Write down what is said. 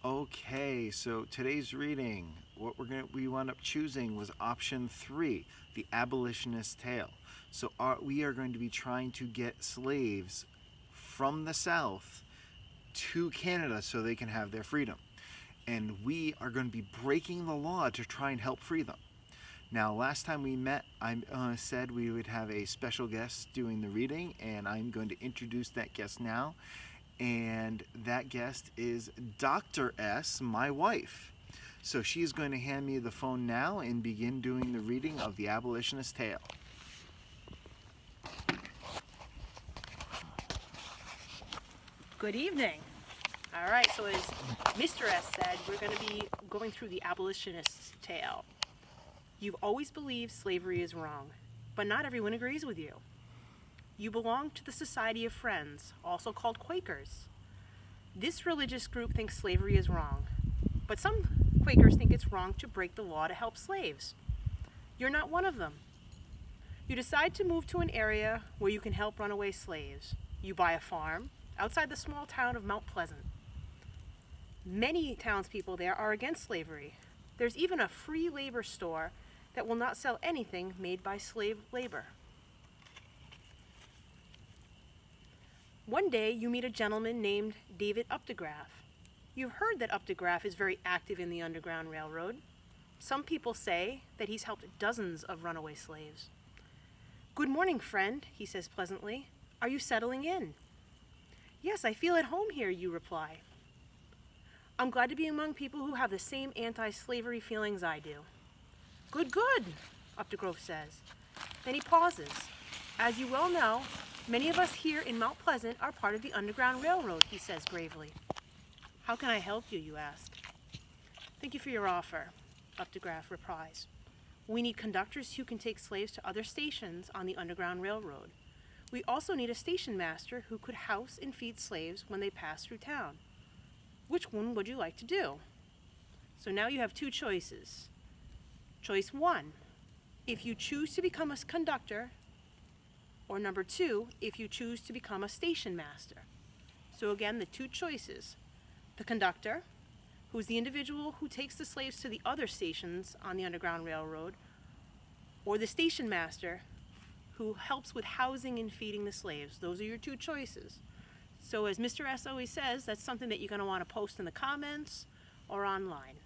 Okay, so today's reading, we wound up choosing was option 3, the abolitionist tale. So we are going to be trying to get slaves from the South to Canada so they can have their freedom. And we are going to be breaking the law to try and help free them. Now, last time we met, I said we would have a special guest doing the reading, and I'm going to introduce that guest now. And that guest is Dr. S, my wife. So she's going to hand me the phone now and begin doing the reading of the abolitionist tale. Good evening. All right, so as Mr. S said, we're going to be going through the abolitionist's tale. You've always believed slavery is wrong, but not everyone agrees with you. You belong to the Society of Friends, also called Quakers. This religious group thinks slavery is wrong, but some Quakers think it's wrong to break the law to help slaves. You're not one of them. You decide to move to an area where you can help runaway slaves. You buy a farm outside the small town of Mount Pleasant. Many townspeople there are against slavery. There's even a free labor store that will not sell anything made by slave labor. One day you meet a gentleman named David Updegraff. You've heard that Updegraff is very active in the Underground Railroad. Some people say that he's helped dozens of runaway slaves. "Good morning, friend," he says pleasantly. "Are you settling in?" "Yes, I feel at home here," you reply. "I'm glad to be among people who have the same anti-slavery feelings I do." "Good, good," Updegraff says. Then he pauses. "As you well know, many of us here in Mount Pleasant are part of the Underground Railroad," he says gravely. "How can I help you?" you ask. "Thank you for your offer," Updegraff replies. "We need conductors who can take slaves to other stations on the Underground Railroad. We also need a station master who could house and feed slaves when they pass through town. Which one would you like to do?" So now you have two choices. Choice 1, if you choose to become a conductor, or number 2, if you choose to become a station master. So again, the two choices. The conductor, who is the individual who takes the slaves to the other stations on the Underground Railroad, or the station master, who helps with housing and feeding the slaves. Those are your two choices. So as Mr. S always says, that's something that you're going to want to post in the comments or online.